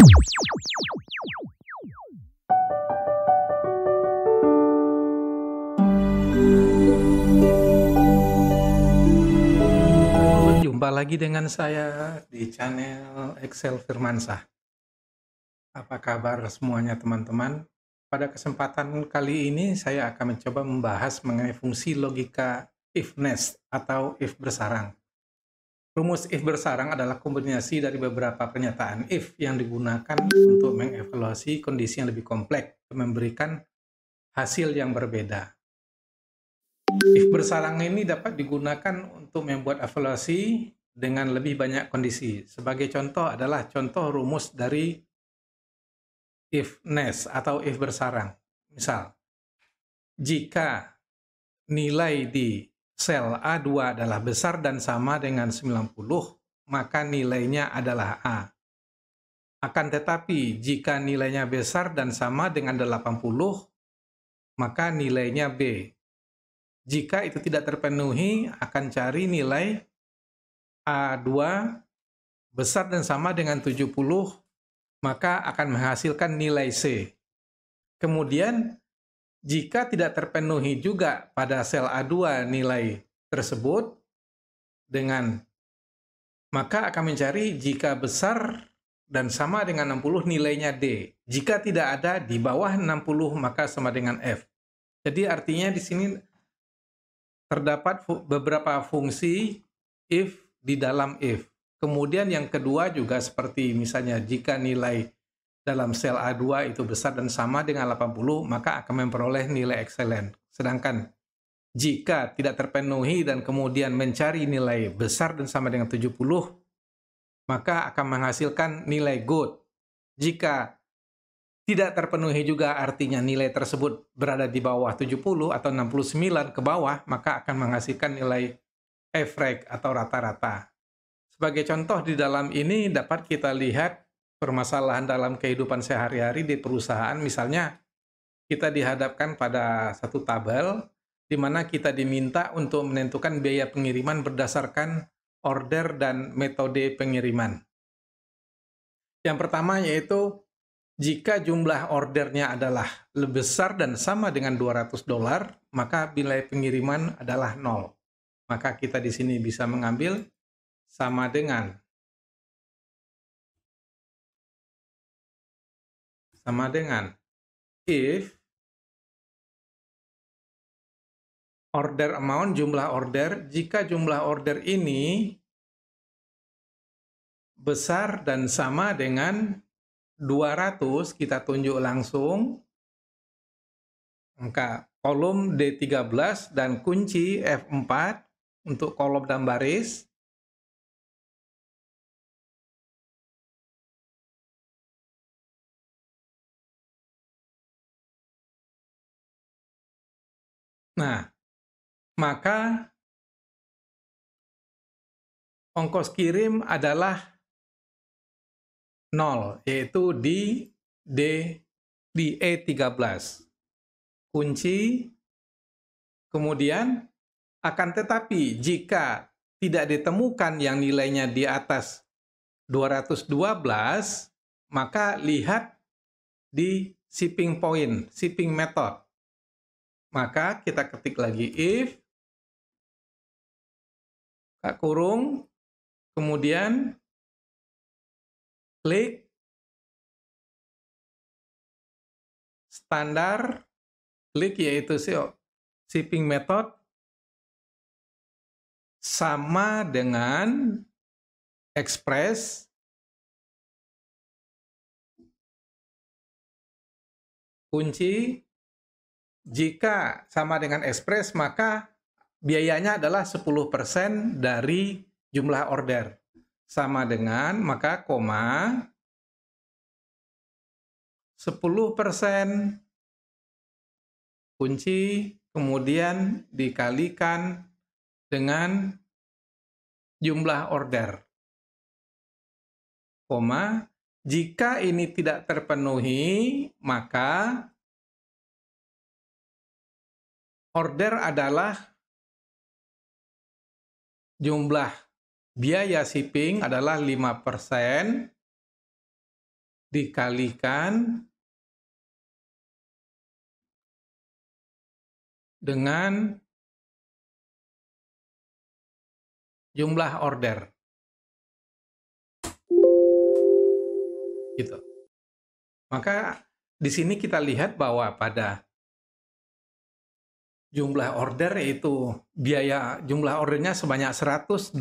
Jumpa lagi dengan saya di channel Excel Firmansyah. Apa kabar semuanya teman-teman? Pada kesempatan kali ini saya akan mencoba membahas mengenai fungsi logika if nest atau if bersarang. Rumus if bersarang adalah kombinasi dari beberapa pernyataan if yang digunakan untuk mengevaluasi kondisi yang lebih kompleks dan memberikan hasil yang berbeda. If bersarang ini dapat digunakan untuk membuat evaluasi dengan lebih banyak kondisi. Sebagai contoh adalah contoh rumus dari if nest atau if bersarang. Misal, jika nilai di sel A2 adalah besar dan sama dengan 90, maka nilainya adalah A. Akan tetapi, jika nilainya besar dan sama dengan 80, maka nilainya B. Jika itu tidak terpenuhi, akan cari nilai A2 besar dan sama dengan 70, maka akan menghasilkan nilai C. Kemudian, jika tidak terpenuhi juga pada sel A2 nilai tersebut, maka akan mencari jika besar dan sama dengan 60 nilainya D. Jika tidak ada di bawah 60, maka sama dengan F. Jadi artinya di sini terdapat beberapa fungsi if di dalam if. Kemudian yang kedua juga seperti misalnya jika nilai dalam sel A2 itu besar dan sama dengan 80, maka akan memperoleh nilai excellent. Sedangkan jika tidak terpenuhi dan kemudian mencari nilai besar dan sama dengan 70, maka akan menghasilkan nilai good. Jika tidak terpenuhi juga artinya nilai tersebut berada di bawah 70 atau 69 ke bawah, maka akan menghasilkan nilai average atau rata-rata. Sebagai contoh di dalam ini dapat kita lihat permasalahan dalam kehidupan sehari-hari di perusahaan. Misalnya kita dihadapkan pada satu tabel di mana kita diminta untuk menentukan biaya pengiriman berdasarkan order dan metode pengiriman. Yang pertama yaitu jika jumlah ordernya adalah lebih besar dan sama dengan $200, maka nilai pengiriman adalah 0. Maka kita di sini bisa mengambil sama dengan if order amount, jumlah order, jika jumlah order ini besar dan sama dengan 200, kita tunjuk langsung angka kolom D13 dan kunci F4 untuk kolom dan baris. Nah, maka ongkos kirim adalah 0, yaitu di E13. Kunci, kemudian akan tetapi jika tidak ditemukan yang nilainya di atas 212, maka lihat di shipping point, shipping method. Maka kita ketik lagi if, kurung, kemudian klik standar, klik yaitu shipping method sama dengan express, kunci, jika sama dengan express maka biayanya adalah 10% dari jumlah order. Sama dengan, maka koma, 10%, kunci, kemudian dikalikan dengan jumlah order. Koma, jika ini tidak terpenuhi, maka order adalah jumlah biaya shipping adalah 5% dikalikan dengan jumlah order. Gitu. Maka di sini kita lihat bahwa pada jumlah order itu biaya jumlah ordernya sebanyak 120.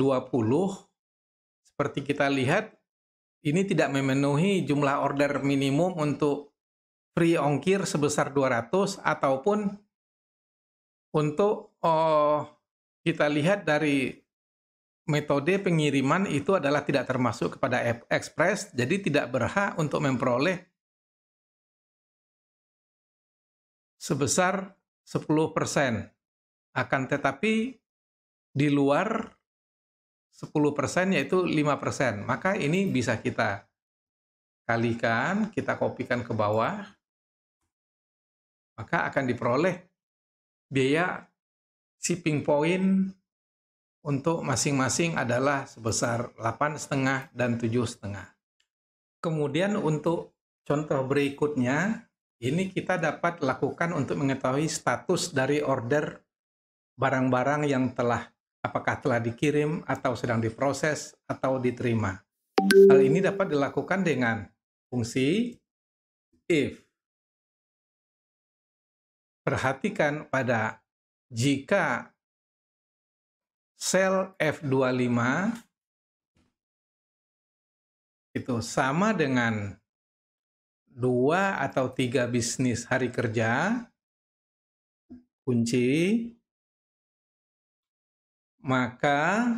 Seperti kita lihat ini tidak memenuhi jumlah order minimum untuk free ongkir sebesar 200 ataupun untuk kita lihat dari metode pengiriman itu adalah tidak termasuk kepada ekspres, jadi tidak berhak untuk memperoleh sebesar 10%. Akan tetapi di luar 10% yaitu 5%. Maka ini bisa kita kalikan, kita kopikan ke bawah, maka akan diperoleh biaya shipping point untuk masing-masing adalah sebesar 8,5 dan 7,5. Kemudian untuk contoh berikutnya, ini kita dapat lakukan untuk mengetahui status dari order barang-barang yang apakah telah dikirim atau sedang diproses atau diterima. Hal ini dapat dilakukan dengan fungsi if. Perhatikan pada jika sel F25 itu sama dengan 2 atau 3 bisnis hari kerja, kunci, maka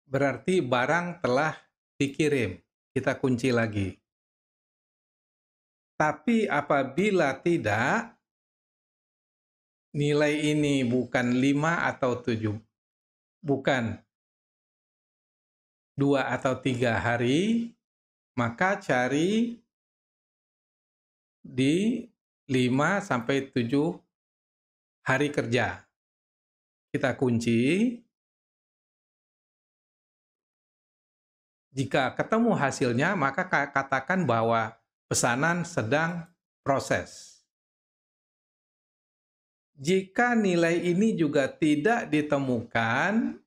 berarti barang telah dikirim. Kita kunci lagi. Tapi apabila tidak, nilai ini bukan 5 atau 7, bukan 2 atau 3 hari, maka cari di 5 sampai 7 hari kerja. Kita kunci. Jika ketemu hasilnya, maka katakan bahwa pesanan sedang proses. Jika nilai ini juga tidak ditemukan,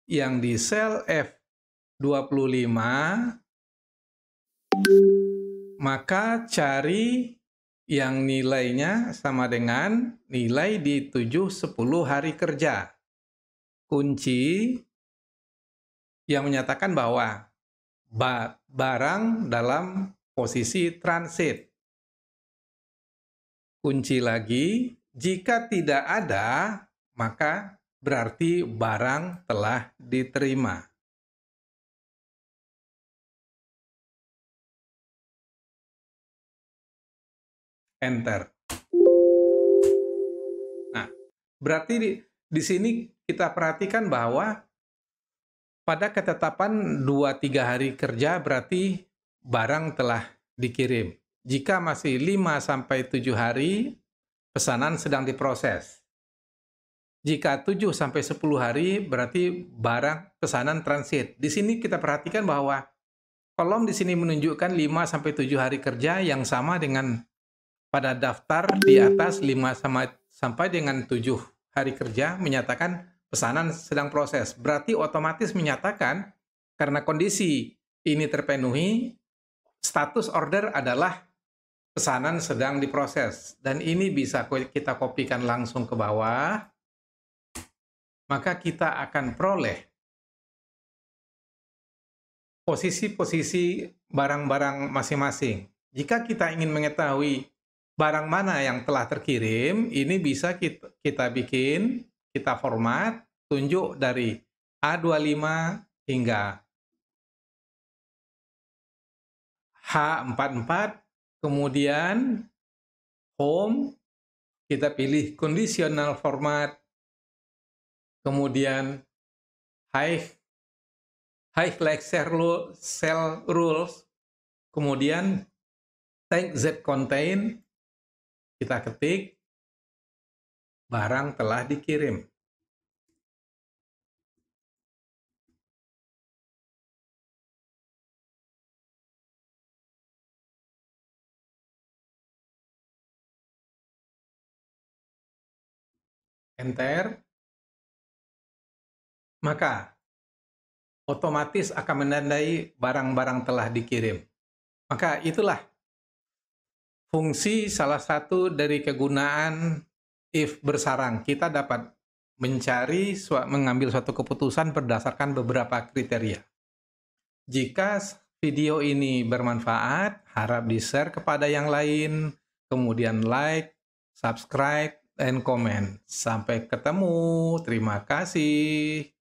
yang di sel F25, maka cari yang nilainya sama dengan nilai di 7-10 hari kerja. Kunci yang menyatakan bahwa barang dalam posisi transit. Kunci lagi, jika tidak ada, maka berarti barang telah diterima. Enter. Nah, berarti di sini kita perhatikan bahwa pada ketetapan 2-3 hari kerja berarti barang telah dikirim. Jika masih 5-7 hari, pesanan sedang diproses. Jika 7-10 hari berarti barang pesanan transit. Di sini kita perhatikan bahwa kolom di sini menunjukkan 5-7 hari kerja yang sama dengan pada daftar di atas 5 sampai dengan 7 hari kerja menyatakan pesanan sedang proses. Berarti otomatis menyatakan karena kondisi ini terpenuhi, status order adalah pesanan sedang diproses. Dan ini bisa kita kopikan langsung ke bawah. Maka kita akan peroleh posisi-posisi barang-barang masing-masing. Jika kita ingin mengetahui barang mana yang telah terkirim, ini bisa kita bikin, kita format, tunjuk dari A25 hingga H44, kemudian home, kita pilih conditional format, kemudian high like cell rules, kemudian tag Z contain, kita ketik, barang telah dikirim. enter, maka otomatis akan menandai barang-barang telah dikirim. Maka itulah fungsi salah satu dari kegunaan if bersarang. Kita dapat mengambil suatu keputusan berdasarkan beberapa kriteria. Jika video ini bermanfaat, harap di-share kepada yang lain, kemudian like, subscribe, dan komen. Sampai ketemu. Terima kasih.